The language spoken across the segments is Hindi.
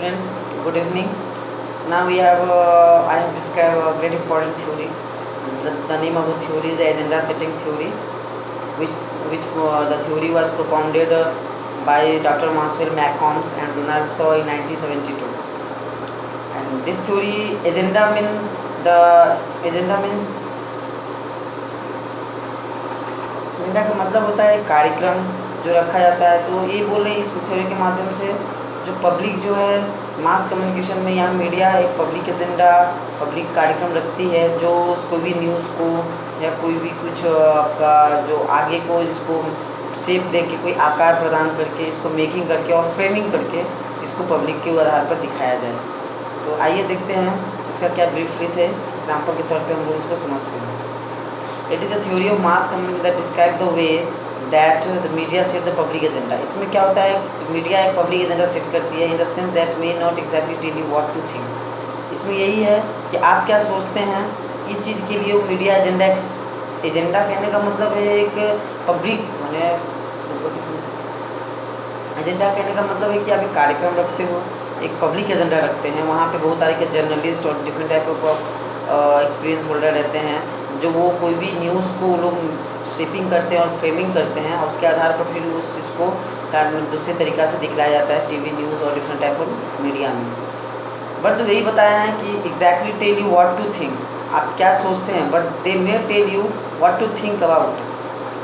students, good evening. Now I have described a very important theory. The name of the theory is agenda setting theory, which the theory was propounded by Dr. Maxwell Malcolms and Donald Shaw in 1972. And this theory, agenda का मतलब होता है कार्यक्रम जो रखा जाता है। तो ये बोल रहे हैं इस थ्योरी के माध्यम से जो पब्लिक जो है मास कम्युनिकेशन में, यहाँ मीडिया एक पब्लिक एजेंडा, पब्लिक कार्यक्रम रखती है जो कोई भी न्यूज़ को या कोई भी कुछ आपका जो आगे को इसको शेप दे के, कोई आकार प्रदान करके, इसको मेकिंग करके और फ्रेमिंग करके इसको पब्लिक के आधार पर दिखाया जाए। तो आइए देखते हैं इसका क्या ब्रीफली से एग्जाम्पल के तौर पर हम लोग इसको समझते हैं। It is a theory of mass communication that describe the way that the media set the public agenda. इसमें क्या होता है, मीडिया एक पब्लिक एजेंडा सेट करती है in the sense that may not exactly tell you what to think. इसमें यही है कि आप क्या सोचते हैं, इस चीज़ के लिए वो मीडिया एजेंडा कहने का मतलब है एक पब्लिक एजेंडा कहने का मतलब है कि आप एक कार्यक्रम रखते हो, एक पब्लिक एजेंडा रखते हैं। वहाँ पे बहुत सारे के जर्नलिस्ट और different type of experience holder रहते हैं जो वो कोई भी न्यूज़ को लोग शेपिंग करते हैं और फ्रेमिंग करते हैं और उसके आधार पर फिर उस चीज़ को दूसरे तरीक़ा से दिखलाया जाता है टीवी न्यूज़ और डिफरेंट टाइप ऑफ मीडिया में। बट तो यही बताया है कि exactly tell you what to think, आप क्या सोचते हैं, but they may tell you what to think about.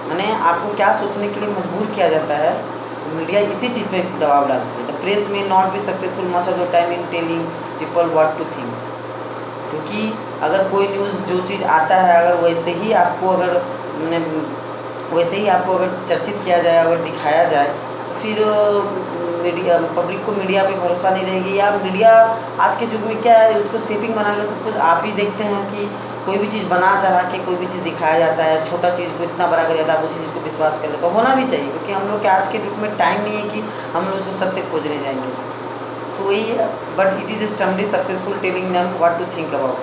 मैंने आपको क्या सोचने के लिए मजबूर किया जाता है, तो मीडिया इसी चीज़ पर दबाव डालती है। The press may not be successful much of the time in telling people what to think, क्योंकि अगर कोई न्यूज़ जो चीज़ आता है अगर वैसे ही आपको अगर चर्चित किया जाए, अगर दिखाया जाए, तो फिर पब्लिक को मीडिया पे भरोसा नहीं रहेगी। या मीडिया आज के युग में क्या है, उसको शेपिंग बना कर सब कुछ आप ही देखते हैं कि कोई भी चीज़ बना चढ़ा के कोई भी चीज़ दिखाया जाता है, छोटा चीज़ को इतना बड़ा कर जाता है, आप उसी चीज़ को विश्वास कर लेते। तो होना भी चाहिए, क्योंकि हम लोग के आज के युग में टाइम नहीं है कि हम लोग उसको सत्य खोजने जाएंगे। तो वही है, but it is stunningly successful telling them what to think about.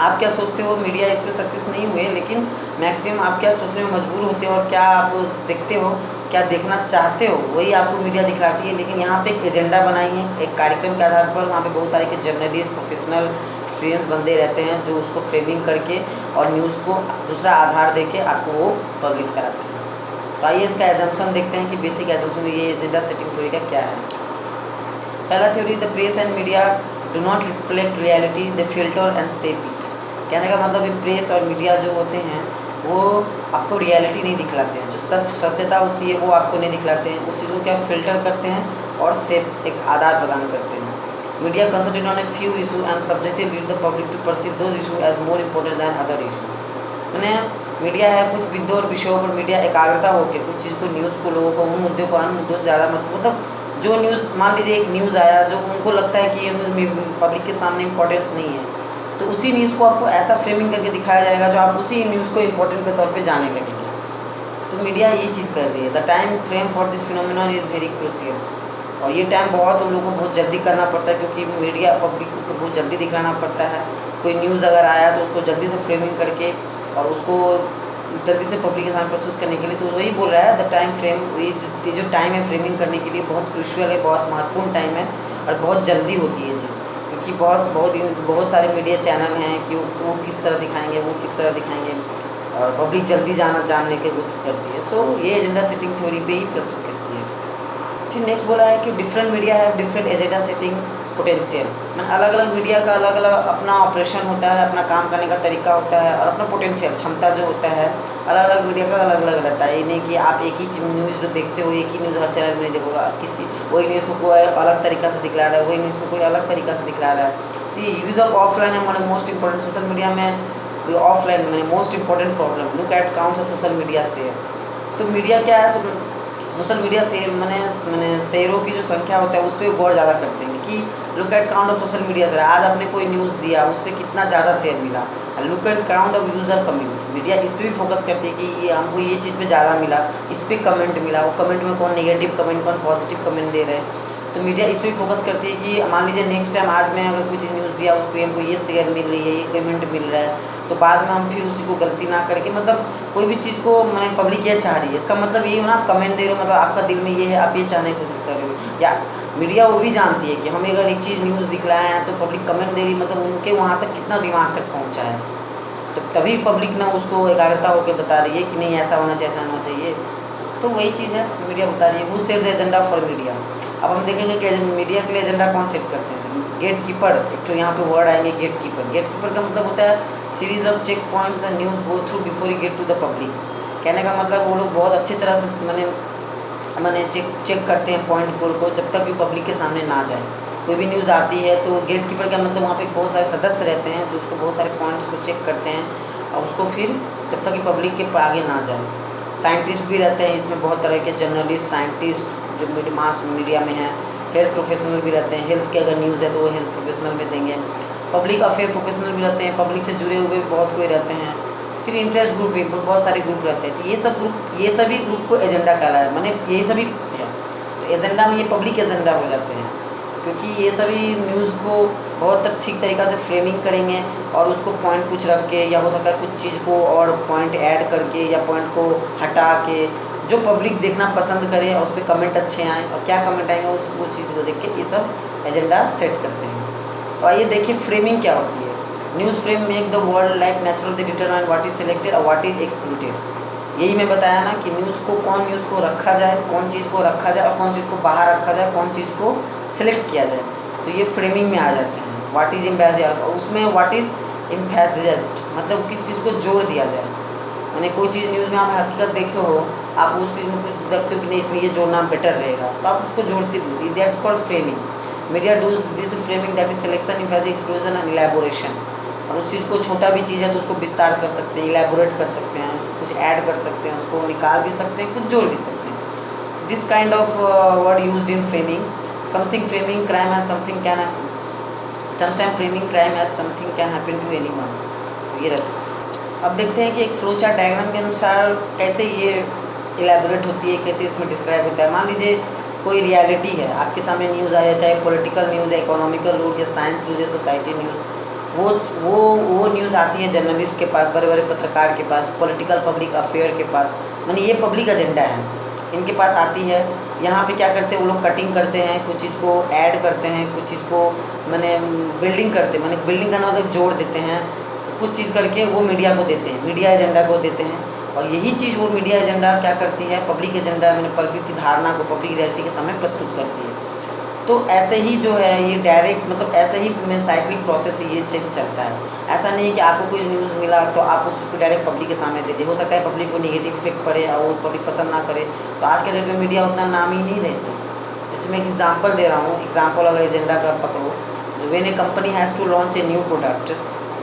आप क्या सोचते हो, मीडिया इस पर सक्सेस नहीं हुए, लेकिन मैक्सिमम आप क्या सोचने में मजबूर होते हो और क्या आप देखते हो, क्या देखना चाहते हो, वही आपको मीडिया दिखलाती है। लेकिन यहाँ पे एक एजेंडा बनाई है, एक कार्यक्रम के आधार पर वहाँ पे बहुत सारे के जर्नलिस्ट, प्रोफेशनल एक्सपीरियंस बंदे रहते हैं जो उसको फ्रेमिंग करके और न्यूज़ को दूसरा आधार दे के आपको वो पब्लिश कराते हैं। तो आइए इसका एजम्पशन देखते हैं कि बेसिक एजम्पशन ये एजेंडा सेटिंग थ्योरी का क्या है। पहला theory, the press and media do not reflect reality, they filter and shape it. कहने का मतलब है प्रेस और मीडिया जो होते हैं वो आपको रियलिटी नहीं दिखलाते हैं, जो सत्यता होती है वो आपको नहीं दिखलाते हैं, उस चीज़ को क्या फिल्टर करते हैं और शेप एक आधार प्रदान करते हैं। Media concentrate on a few issue and subjective lead the public to perceive those issue as more important than other issue. मैंने मीडिया है कुछ मुद्दों और विषयों पर मीडिया एकाग्रता होकर कुछ चीज़ को, न्यूज़ को, लोगों को उन मुद्दों को अन्य मुद्दों से ज़्यादा मतलब जो न्यूज़, मान लीजिए एक न्यूज़ आया जो उनको लगता है कि ये न्यूज़ पब्लिक के सामने इम्पोर्टेंस नहीं है, तो उसी न्यूज़ को आपको ऐसा फ्रेमिंग करके दिखाया जाएगा जो आप उसी न्यूज़ को इम्पोर्टेंट के तौर पे जाने लगेंगे। तो मीडिया ये चीज़ कर रही है। The time frame for this phenomenon is very crucial, और ये टाइम बहुत उन लोगों को बहुत जल्दी करना पड़ता है, क्योंकि मीडिया पब्लिक को बहुत जल्दी दिखाना पड़ता है। कोई न्यूज़ अगर आया तो उसको जल्दी से फ्रेमिंग करके और उसको जल्दी से पब्लिक के सामने प्रस्तुत करने के लिए। तो वही बोल रहा है द टाइम फ्रेम, ये जो टाइम है फ्रेमिंग करने के लिए बहुत क्रूशियल है, बहुत महत्वपूर्ण टाइम है और बहुत जल्दी होती है ये चीज़, क्योंकि बहुत सारे मीडिया चैनल हैं कि वो किस तरह दिखाएंगे, वो किस तरह दिखाएंगे, और पब्लिक जल्दी जानने की कोशिश करती है। सो ये एजेंडा सेटिंग थ्योरी पे ही प्रस्तुत करती है। फिर नेक्स्ट बोला है कि different media have different agenda setting potential. मैंने अलग अलग मीडिया का अलग अलग अपना ऑपरेशन होता है, अपना काम करने का तरीका होता है और अपना पोटेंशियल क्षमता जो होता है अलग अलग मीडिया का अलग अलग रहता है। ये नहीं कि आप एक ही न्यूज़ जो देखते हो, एक ही न्यूज़ हर चैनल में नहीं देखोगा, किसी वही न्यूज़ को कोई अलग तरीक़ा से दिखला रहा है, वही न्यूज़ को कोई अलग तरीक़ा से दिखला रहा है। ये यूज़ ऑफ ऑफलाइन है मोस्ट इंपॉर्टेंट। सोशल मीडिया में ऑफलाइन में most important problem, look at counts of social media share. तो मीडिया क्या है, सोशल मीडिया शेयर मैंने शेयरों की जो संख्या होता है उस पर गौर ज़्यादा करते हैं कि look at count of social media share, आज आपने कोई न्यूज़ दिया उस पर कितना ज़्यादा शेयर मिला। Look at count of user comment, media इस पर भी फोकस करती है कि ये हमको ये चीज़ पे ज़्यादा मिला, इस पर कमेंट मिला, वो कमेंट में कौन नेगेटिव कमेंट कौन पॉजिटिव कमेंट दे रहे हैं। तो मीडिया इस पर फोकस करती है कि मान लीजिए नेक्स्ट टाइम आज मैं अगर कुछ न्यूज़ दिया उस पर हमको ये शेयर मिल रही है, ये कमेंट मिल रहा है, तो बाद में हम फिर उसी को गलती ना करके, मतलब कोई भी चीज़ को मैंने पब्लिक ये चाह रही है, इसका मतलब ये हो ना, आप कमेंट दे रहे हो, मतलब आपका दिल में ये है, आप ये चाहने की कोशिश कर रहे हो। या मीडिया वो भी जानती है कि हम अगर एक चीज़ न्यूज़ दिखलाए हैं तो पब्लिक कमेंट दे रही, मतलब उनके वहाँ तक कितना दिमाग तक पहुँचा है, तो तभी पब्लिक ना उसको एकाग्रता होकर बता रही है कि नहीं ऐसा होना चाहिए, ऐसा होना चाहिए। तो वही चीज़ है, मीडिया बता रही है। Who set the agenda for media. अब हम देखेंगे कि मीडिया के लिए एजेंडा कौन सेट करते हैं। गेट कीपर, एक तो यहाँ पे वर्ड आएंगे गेट कीपर। गेट कीपर का मतलब होता है series of check points the news go through before you get to the public. कहने का मतलब वो लोग बहुत अच्छी तरह से मैंने चेक करते हैं पॉइंट को जब तक भी पब्लिक के सामने ना जाए। कोई भी न्यूज़ आती है तो गेट कीपर का मतलब वहाँ पे बहुत सारे सदस्य रहते हैं जो उसको बहुत सारे पॉइंट्स को चेक करते हैं और उसको फिर जब तक कि पब्लिक के आगे ना जाए। साइंटिस्ट भी रहते हैं इसमें, बहुत तरह के जर्नलिस्ट, साइंटिस्ट जो मास मीडिया में हैं। हेल्थ प्रोफेशनल भी रहते हैं, हेल्थ की अगर न्यूज़ है तो वो हेल्थ प्रोफेशनल में देंगे। पब्लिक अफेयर प्रोफेशनल भी रहते हैं, पब्लिक से जुड़े हुए भी बहुत कोई रहते हैं। फिर इंटरेस्ट ग्रुप भी बहुत सारे ग्रुप रहते हैं। तो ये सभी ग्रुप को एजेंडा कहला है, माने ये सभी है। तो एजेंडा में ये पब्लिक एजेंडा हो जाते हैं, क्योंकि ये सभी न्यूज़ को बहुत ठीक तरीक़ा से फ्रेमिंग करेंगे और उसको पॉइंट कुछ रख के, या हो सकता है कुछ चीज़ को और पॉइंट ऐड करके या पॉइंट को हटा के, जो पब्लिक देखना पसंद करे और उस पर कमेंट अच्छे आएँ और क्या कमेंट आएंगे उस चीज़ को देख के ये सब एजेंडा सेट करते हैं। तो आइए देखिए फ्रेमिंग क्या होती है। News frame make the world like natural they determine what is selected और व्हाट इज एक्सक्लूडेड। यही मैं बताया ना कि न्यूज़ को न्यूज़ को रखा जाए, कौन चीज़ को रखा जाए और कौन चीज़ को बाहर रखा जाए, कौन चीज़ को सिलेक्ट किया जाए। तो ये फ्रेमिंग में आ जाते हैं। व्हाट इज एम्फेसाइज्ड, उसमें व्हाट इज एम्फेसाइज्ड मतलब किस चीज़ को जोड़ दिया जाए। मैंने कोई चीज़ न्यूज़ में आप हकीकत देखे हो, आप उस चीज़ में कुछ देखते हो कि नहीं इसमें ये जोड़ना बेटर रहेगा, तो आप उसको जोड़ते भी। That's called framing. Media does this framing that is selection, emphasis, exclusion and elaboration. और उस चीज़ को छोटा भी चीज़ है तो उसको विस्तार कर सकते हैं, इलैबोरेट कर सकते हैं, उसको कुछ ऐड कर सकते हैं, उसको निकाल भी सकते हैं, कुछ जोड़ भी सकते हैं। This kind of word used in framing. Something framing crime as something can, sometime framing crime as something can happen to anyone. तो ये रहता। अब देखते हैं कि एक फ्लो चार्ट डायग्राम के अनुसार कैसे ये इलैबोरेट होती है, कैसे इसमें डिस्क्राइब होता है। मान लीजिए कोई रियलिटी है, आपके सामने न्यूज़ आया, चाहे पॉलिटिकल न्यूज़ है, इकोनॉमिकल न्यूज़ या साइंस न्यूज़ या सोसाइटी न्यूज़। वो न्यूज़ आती है जर्नलिस्ट के पास, बड़े बड़े पत्रकार के पास, पॉलिटिकल पब्लिक अफेयर के पास, मानी ये पब्लिक एजेंडा है, इनके पास आती है। यहाँ पे क्या करते हैं वो लोग, कटिंग करते हैं, कुछ चीज़ को ऐड करते हैं, कुछ चीज़ को मैंने बिल्डिंग करते हैं, मैंने बिल्डिंग करना मतलब जोड़ देते हैं, तो कुछ चीज़ करके वो मीडिया को देते हैं, मीडिया एजेंडा को देते हैं। और यही चीज़ वो मीडिया एजेंडा क्या करती है, पब्लिक एजेंडा मैंने पब्लिक की धारणा को, पब्लिक रियलिटी के सामने प्रस्तुत करती है। तो ऐसे ही जो है ये डायरेक्ट मतलब ऐसे ही में साइक्लिक प्रोसेस से ये चेंज चलता है। ऐसा नहीं है कि आपको कोई न्यूज़ मिला तो आप उस चीज़ को डायरेक्ट पब्लिक के सामने दे दें। हो सकता है पब्लिक को नेगेटिव इफेक्ट पड़े और वो पब्लिक पसंद ना करे, तो आज के डेट में मीडिया उतना नाम ही नहीं रहती। इसमें एक एग्जाम्पल दे रहा हूँ। एग्जाम्पल अगर एजेंडा का पकड़ो, जो when a company has to launch a new product,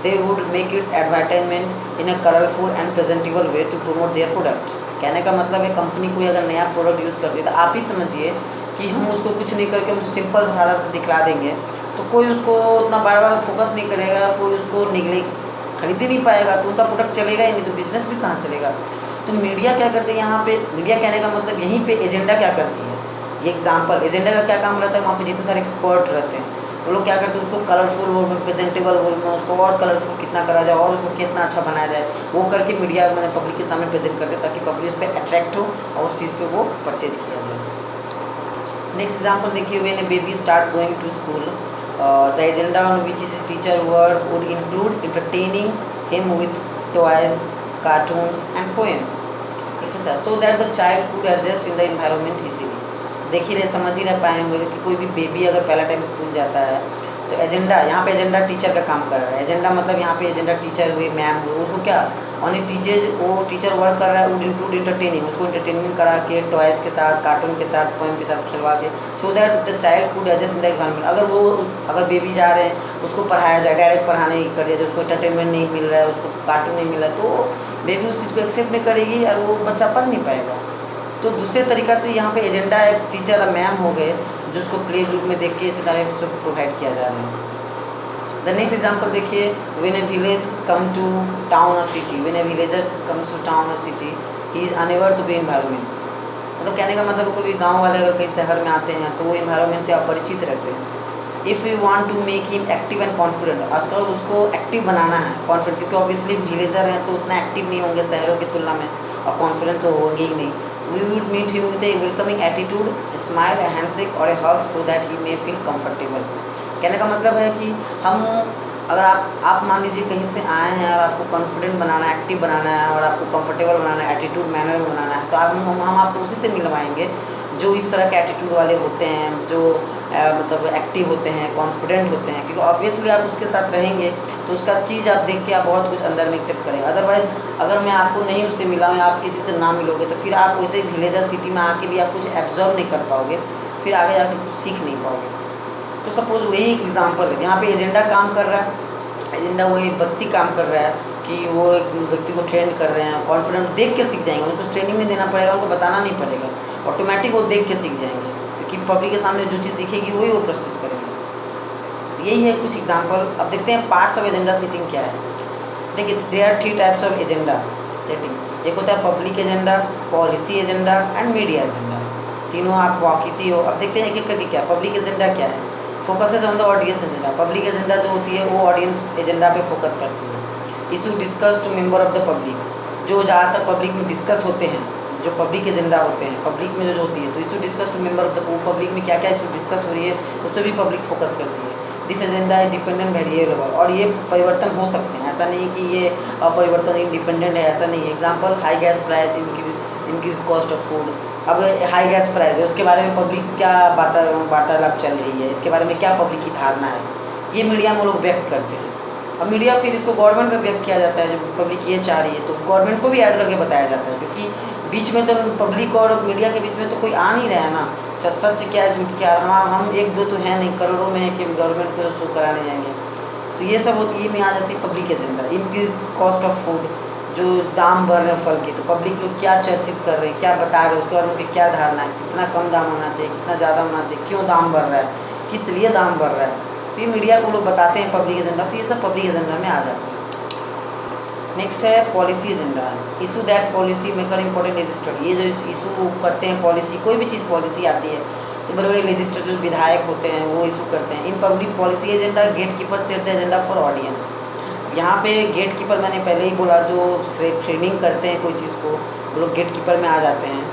they would make its advertisement in a colourful and presentable way to promote their product. कहने का मतलब है कंपनी कोई अगर नया प्रोडक्ट यूज़ करती है तो आप ही समझिए कि हम उसको कुछ नहीं करके हम सिंपल सादा से दिखला देंगे तो कोई उसको उतना बार बार फोकस नहीं करेगा, कोई उसको खरीद ही नहीं पाएगा, तो उनका प्रोडक्ट चलेगा ही नहीं, तो बिजनेस भी कहाँ चलेगा। तो मीडिया क्या करते हैं यहाँ पे, मीडिया कहने का मतलब यहीं पे एजेंडा क्या करती है, ये एग्जाम्पल। एजेंडा का क्या काम रहता है, वहाँ पे जितने सारे एक्सपर्ट रहते हैं वो लोग क्या करते हैं, उसको कलरफुल वर्ड में, प्रेजेंटेबल वर्ड में उसको और कलरफुल कितना करा जाए और उसको कितना अच्छा बनाया जाए, वो करके मीडिया मैंने पब्लिक के सामने प्रेजेंट करते हैं ताकि पब्लिक उस पर अट्रैक्ट हो और उस चीज़ पर वो परचेज किया जाए। नेक्स्ट एग्जाम्पल देखिए, when a baby start going to school, the agenda on which is teacher work would include entertaining him with toys, cartoons and poems etcetera so that the child could adjust in the environment easily. देख ही रहे, समझ ही रह पाए होंगे कि कोई भी बेबी अगर पहला टाइम स्कूल जाता है तो एजेंडा, यहाँ पे एजेंडा टीचर का काम कर रहा है। एजेंडा मतलब यहाँ पे एजेंडा टीचर हुए, मैम हुए, उसको क्या ऑनली टीचर, वो टीचर वर्क कर रहा है, वुड इंक्लूड इंटरटेनिंग, उसको इंटरटेनमेंट करा के टॉयज़ के साथ, कार्टून के साथ, पोएम के साथ खिलवा के, सो that the child could adjust in the environment. अगर बेबी जा रहे हैं उसको पढ़ाया जाए, डायरेक्ट पढ़ाने ही कर दिया जाए, उसको इंटरटेनमेंट नहीं मिल रहा है, उसको कार्टून नहीं मिल रहा है, तो बेबी उस चीज़ को एक्सेप्ट नहीं करेगी और वो बच्चा पढ़ नहीं पाएगा। तो दूसरे तरीक़ा से यहाँ पे एजेंडा एक टीचर और मैम हो गए जो उसको प्ले ग्रुप में देख के इसी तरह से प्रोवाइड किया जा रहा है। द नेक्स्ट एग्जाम्पल देखिए, when a village come to town और city, when a villager comes to town और city he is unable to be environment. मतलब कहने का मतलब कोई भी गाँव वाले अगर कहीं शहर में आते हैं तो वो एनवायरनमेंट से अपरिचित रहते हैं। If you want to make him active and confident, आजकल उसको एक्टिव बनाना है, कॉन्फिडेंट, क्योंकि ऑब्वियसली विलेजर हैं तो उतना एक्टिव नहीं होंगे शहरों की तुलना में और कॉन्फिडेंट तो होंगे ही नहीं। We would meet him with a welcoming attitude, a smile, a handshake और a hug so that he may feel comfortable. कहने का मतलब है कि हम अगर आप मान लीजिए कहीं से आए हैं और आपको कॉन्फिडेंट बनाना है, एक्टिव बनाना है और आपको कंफर्टेबल बनाना है, एटीट्यूड मैनर में बनाना है, तो हम आपको उसी से मिलवाएंगे जो इस तरह के एटीट्यूड वाले होते हैं, जो मतलब एक्टिव होते हैं, कॉन्फिडेंट होते हैं, क्योंकि ऑब्वियसली आप उसके साथ रहेंगे तो उसका चीज़ आप देख के आप बहुत कुछ अंदर में एक्सेप्ट करेंगे। अदरवाइज़ अगर मैं आपको नहीं उससे मिला हूँ या आप किसी से ना मिलोगे तो फिर आप वैसे विलेजर सिटी में आके भी आप कुछ एब्जॉर्व नहीं कर पाओगे, फिर आगे जाके कुछ सीख नहीं पाओगे। तो सपोज़ वही एग्जाम्पल है, यहाँ पे एजेंडा काम कर रहा है, एजेंडा वही व्यक्ति काम कर रहा है कि वो एक व्यक्ति को ट्रेन कर रहे हैं, कॉन्फिडेंट देख के सीख जाएंगे, उनको ट्रेनिंग नहीं देना पड़ेगा, उनको बताना नहीं पड़ेगा, ऑटोमेटिक वो देख के सीख जाएंगे, क्योंकि पब्लिक के सामने जो चीज़ दिखेगी वही वो प्रस्तुत करेंगे। तो यही है कुछ एग्जाम्पल। अब देखते हैं पार्ट्स ऑफ एजेंडा सेटिंग क्या है। देखिए, there are 3 types of agenda setting. एक होता है public agenda, policy agenda and media agenda. तीनों आप वाकिफी हो। अब देखते हैं एक एक करके क्या। पब्लिक एजेंडा क्या है? Focuses on the audience agenda. Public agenda जो होती है वो ऑडियंस एजेंडा पे फोकस करती है। Issue discuss to member of the public, जो ज़्यादातर पब्लिक में डिस्कस होते हैं, जो पब्लिक एजेंडा होते हैं पब्लिक में जो होती है, तो issue discuss to member of the public में क्या क्या इशू डिस्कस हो रही है उस पर भी पब्लिक फोकस करती है। दिस एजेंडा है डिपेंडेंट वेरिएबल, और ये परिवर्तन हो सकते हैं, ऐसा नहीं कि ये परिवर्तन इंडिपेंडेंट है, ऐसा नहीं है। Example, high gas price, increase cost of food. अब हाई गैस प्राइस है, उसके बारे में पब्लिक क्या वार्तालाप चल रही है, इसके बारे में क्या पब्लिक की धारणा है, ये मीडिया में लोग व्यक्त करते हैं। अब मीडिया फिर इसको गवर्नमेंट में व्यक्त किया जाता है, जो पब्लिक ये चाह रही है तो गवर्नमेंट को भी ऐड करके बताया जाता है, क्योंकि बीच में तो पब्लिक और मीडिया के बीच में तो कोई आ नहीं रहा है ना, सच क्या है झूठ क्या है। हाँ, हम एक दो तो हैं नहीं, करोड़ों में है कि गवर्नमेंट को शो कराने जाएंगे। तो ये सब ये में आ जाती है public agenda. Increase cost of food, जो दाम बढ़ रहे हैं फल के, तो पब्लिक लोग क्या चर्चित कर रहे हैं, क्या बता रहे हैं, उसके बारे में उनकी क्या धारणा है, कितना कम दाम होना चाहिए, कितना ज़्यादा होना चाहिए, क्यों दाम बढ़ रहा है, किस लिए दाम बढ़ रहा है, तो ये मीडिया को लोग बताते हैं पब्लिक एजेंडा। तो ये सब पब्लिक एजेंडा में आ जाते हैं। नेक्स्ट है policy agenda. Issue that policy maker important legislator. ये जो इशू करते हैं पॉलिसी, कोई भी चीज़ पॉलिसी आती है तो बड़े बड़े लेजिस्लेटर जो विधायक होते हैं वो इशू करते हैं। In public policy agenda gate keeper set the agenda for audience. यहाँ पे गेट कीपर मैंने पहले ही बोला, जो फ्रेमिंग करते हैं कोई चीज़ को, वो लोग गेट कीपर में आ जाते हैं।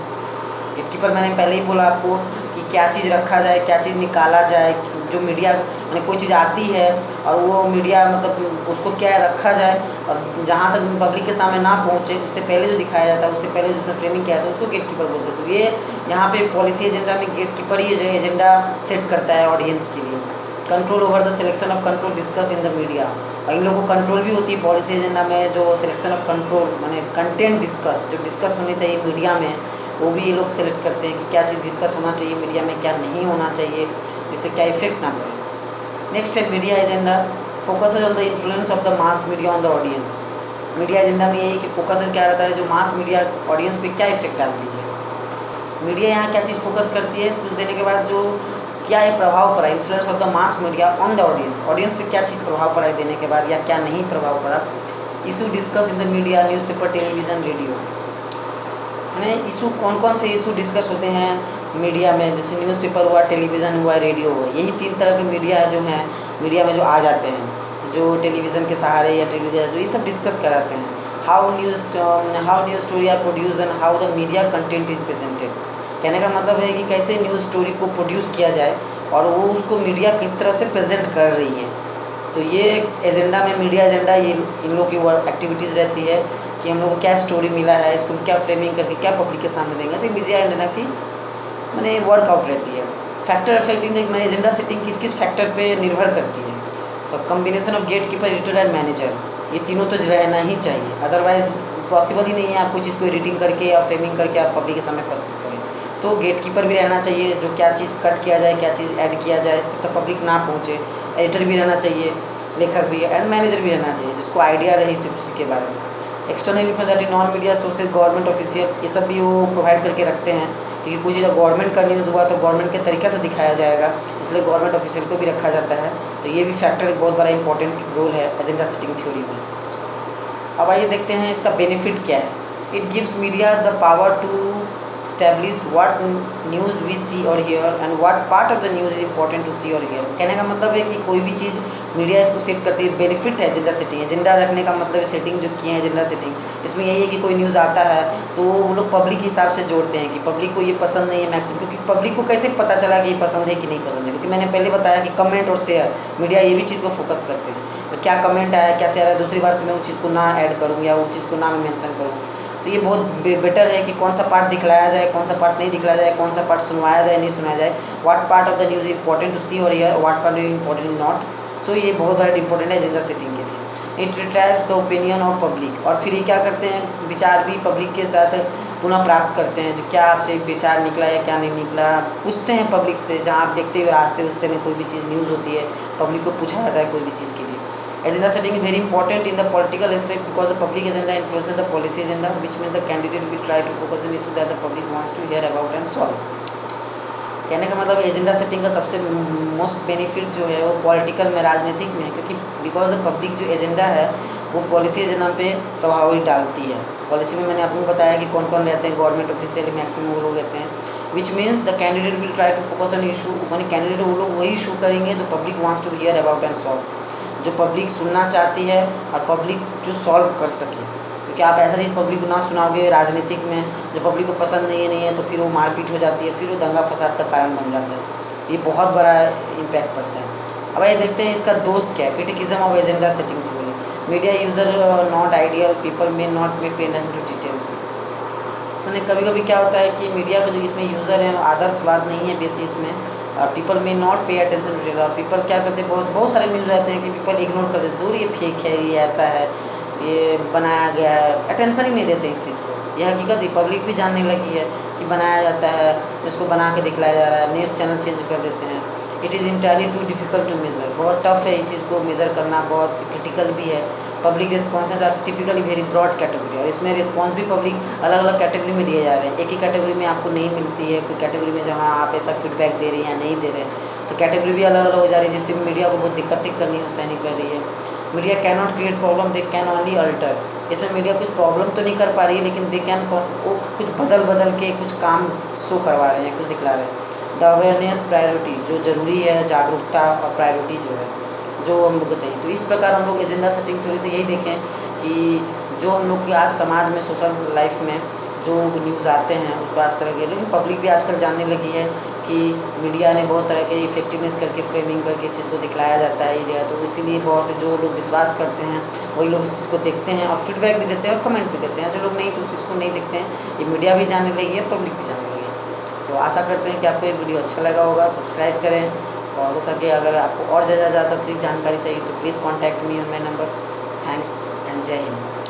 गेट कीपर मैंने पहले ही बोला आपको कि क्या चीज़ रखा जाए, क्या चीज़ निकाला जाए, जो मीडिया मैंने कोई चीज़ आती है और वो मीडिया मतलब उसको क्या रखा जाए, और जहाँ तक पब्लिक के सामने ना पहुँचे उससे पहले जो दिखाया जाता है, उससे पहले जिसने फ्रेमिंग किया था उसको गेट कीपर बोलते हैं। तो ये यहाँ पे पॉलिसी एजेंडा में गेट कीपर ही जो एजेंडा सेट करता है ऑडियंस के लिए। Control over the selection of control discuss in the media. और इन लोगों को कंट्रोल भी होती है पॉलिसी एजेंडा में, जो सिलेक्शन ऑफ कंट्रोल माने कंटेंट डिस्कस, जो डिस्कस होनी चाहिए मीडिया में, वो भी ये लोग सेलेक्ट करते हैं कि क्या चीज़ डिस्कस होना चाहिए मीडिया में, क्या नहीं होना चाहिए, जिससे क्या इफेक्ट ना पड़े। नेक्स्ट है media agenda. Focus on the influence of the mass media on the audience. Media agenda में यही कि फोकस क्या रहता है, जो मास मीडिया ऑडियंस पे क्या इफेक्ट डालती है। मीडिया यहाँ क्या चीज़ फोकस करती है, कुछ देने के बाद जो क्या ये प्रभाव पड़ा, influence of the mass media on the audience, audience पे क्या चीज़ प्रभाव पड़ा है देने के बाद, या क्या नहीं प्रभाव पड़ा। Issue discuss in the media, newspaper, television, radio. यानी इशू कौन कौन से इशू डिस्कस होते हैं मीडिया में, जैसे न्यूज़पेपर हुआ, टेलीविज़न हुआ, रेडियो हुआ। यही 3 तरह के मीडिया जो हैं मीडिया में जो आ जाते हैं, जो टेलीविज़न के सहारे या टेलीविज़न जो ये सब डिस्कस कराते हैं। How news story are produce and how the media content is presented. कहने का मतलब है कि कैसे न्यूज़ स्टोरी को प्रोड्यूस किया जाए और वो उसको मीडिया किस तरह से प्रेजेंट कर रही है। तो ये एजेंडा में मीडिया एजेंडा ये इन लोगों की वर्क एक्टिविटीज़ रहती है कि हम लोग को क्या स्टोरी मिला है, इसको क्या फ्रेमिंग करके क्या पब्लिक के सामने देंगे। तो मीडिया एजेंडा की मैंने वर्कआउट रहती है। Factor affecting the agenda setting किस किस फैक्टर पे निर्भर करती है। तो combination of gate keeper, editor and manager, ये तीनों तो रहना ही चाहिए, अदरवाइज़ पॉसिबल ही नहीं है आप कोई चीज़ को एडिटिंग करके या फ्रेमिंग करके आप पब्लिक के सामने प्रस्तुत करें। तो गेट कीपर भी रहना चाहिए, जो क्या चीज़ कट किया जाए, क्या चीज़ ऐड किया जाए तो पब्लिक ना पहुँचे। एडिटर भी रहना चाहिए, लेखक भी, एंड मैनेजर भी रहना चाहिए जिसको आइडिया रहे इस के बारे में। External information, non media sources, government official, ये सब भी वो प्रोवाइड करके रखते हैं, क्योंकि कुछ गवर्नमेंट का न्यूज़ हुआ तो गवर्नमेंट के तरीके से दिखाया जाएगा, इसलिए गवर्नमेंट ऑफिशियल को भी रखा जाता है। तो ये भी फैक्टर एक बहुत बड़ा इंपॉर्टेंट रोल है एजेंडा सेटिंग थ्योरी में। अब आइए देखते हैं इसका बेनिफिट क्या है। It gives media the power to establish what news we see or hear and what part of the news is important to see or hear। कहने का मतलब है कि कोई भी चीज़ मीडिया इसको सेट करती है, बेनिफिट है एजेंडा सेटिंग। एजेंडा रखने का मतलब सेटिंग जो किए हैं एजेंडा सेटिंग, इसमें यही है कि कोई न्यूज़ आता है तो वो लोग पब्लिक के हिसाब से जोड़ते हैं कि पब्लिक को ये पसंद नहीं है मैक्सिमम, क्योंकि पब्लिक को कैसे पता चला कि ये पसंद है कि नहीं पसंद है, क्योंकि मैंने पहले बताया कि कमेंट और शेयर, मीडिया ये भी चीज़ को फोकस करते हैं। तो क्या कमेंट आया, क्या शेयर आया, दूसरी बार से मैं वो चीज़ को ना ऐड करूँ या वो चीज़ को ना मैं मेंशन करूँ। तो ये बहुत बेटर है कि कौन सा पार्ट दिखलाया जाए, कौन सा पार्ट नहीं दिखलाया जाए, कौन सा पार्ट सुनवाया जाए नहीं सुनाया जाए, what part of the news important to see और hear, what part important not. So ये बहुत बड़ा इंपॉर्टेंट है एजेंडा सेटिंग के लिए। It retrieves the opinion of public, और फिर ये क्या करते हैं, विचार भी पब्लिक के साथ पुनः प्राप्त करते हैं, जो क्या आपसे विचार निकला या क्या नहीं निकला, पूछते हैं पब्लिक से। जहाँ आप देखते हुए रास्ते उस्ते में कोई भी चीज़ न्यूज़ होती है, पब्लिक को पूछा जाता है कोई भी चीज़ के लिए। Agenda setting is very important in the political aspect because the public agenda influences the policy agenda, which means the candidate will try to focus on issues that the public wants to hear about and solve। कहने का मतलब एजेंडा सेटिंग का सबसे मोस्ट बेनिफिट जो है वो पॉलिटिकल में, राजनीतिक में, क्योंकि बिकॉज द पब्लिक जो एजेंडा है वो पॉलिसी एजेंडा पे प्रभाव डालती है। पॉलिसी में मैंने आपको बताया कि कौन कौन रहते हैं, गवर्नमेंट ऑफिशियल मैक्सिमम वो लोग रहते हैं। Which means the candidate will try to focus on issue, मानी कैंडिडेट वो लोग वही इशू करेंगे जो public wants to hear about and solve, जो पब्लिक सुनना चाहती है और पब्लिक जो सॉल्व कर सके। क्योंकि आप ऐसा चीज़ पब्लिक को ना सुनाओगे राजनीतिक में जो पब्लिक को पसंद नहीं है तो फिर वो मारपीट हो जाती है, फिर वो दंगा फसाद का कारण बन जाता है। तो ये बहुत बड़ा इम्पैक्ट पड़ता है। अब ये देखते हैं इसका दोस्त क्या है, criticism of agenda setting theory. Media user not ideal, people may not may pay attention to details. मैंने कभी कभी क्या होता है कि मीडिया का जो इसमें यूज़र है आदर्शवाद नहीं है बेसिस में, पीपल में नॉट पे अटेंशन टू डिटेल। पीपल क्या करते हैं, बहुत सारे न्यूज़ आते हैं कि पीपल इग्नोर कर देते, दूर ये फेक है, ये ऐसा है, ये बनाया गया है, अटेंशन ही नहीं देते इस चीज़ को। यह हकीकत ही पब्लिक भी जानने लगी है कि बनाया जाता है, इसको बना के दिखलाया जा रहा है, न्यूज़ चैनल चेंज कर देते हैं। It is entirely too difficult to measure, बहुत टफ है इस चीज़ को मेज़र करना, बहुत क्रिटिकल भी है। Public responses are typically very broad category, और इसमें रिस्पॉन्स भी पब्लिक अलग अलग कैटेगरी में दिए जा रहे हैं। एक ही कैटेगरी में आपको नहीं मिलती है, कोई कैटेगरी में जहाँ आप ऐसा फीडबैक दे रहे हैं या नहीं दे रहे हैं, तो कैटेगरी भी अलग अलग हो जा रही है, जिससे मीडिया को बहुत दिक्कतें सहनी पड़ रही है। Media can not create problem, they can only alter. इसमें मीडिया कुछ प्रॉब्लम तो नहीं कर पा रही है, लेकिन दे कैन वो कुछ बदल के कुछ काम शो करवा रहे हैं, कुछ दिखला रहे हैं। द अवेयरनेस प्रायोरिटी, जो ज़रूरी है, जागरूकता और प्रायोरिटी जो है जो हम लोग को चाहिए। तो इस प्रकार हम लोग एजेंडा सेटिंग थ्योरी से यही देखें कि जो हम लोग की आज समाज में, सोशल लाइफ में जो न्यूज़ आते हैं उसको आज तरह के, लेकिन पब्लिक भी आजकल जानने लगी है कि मीडिया ने बहुत तरह के इफेक्टिवनेस करके फ्रेमिंग करके इस चीज़ को दिखलाया जाता है ये, तो इसीलिए बहुत से जो लोग विश्वास करते हैं वही लोग इस चीज़ को देखते हैं और फीडबैक भी देते हैं और कमेंट भी देते हैं। जो लोग नहीं तो उस चीज़ को नहीं देखते हैं। ये मीडिया भी जानने लगी है, पब्लिक भी जानने लगी है। तो आशा करते हैं कि आपको ये वीडियो अच्छा लगा होगा। सब्सक्राइब करें, और हो सके अगर आपको और ज़्यादा जानकारी चाहिए तो please contact me on my number. Thanks and जय हिंद।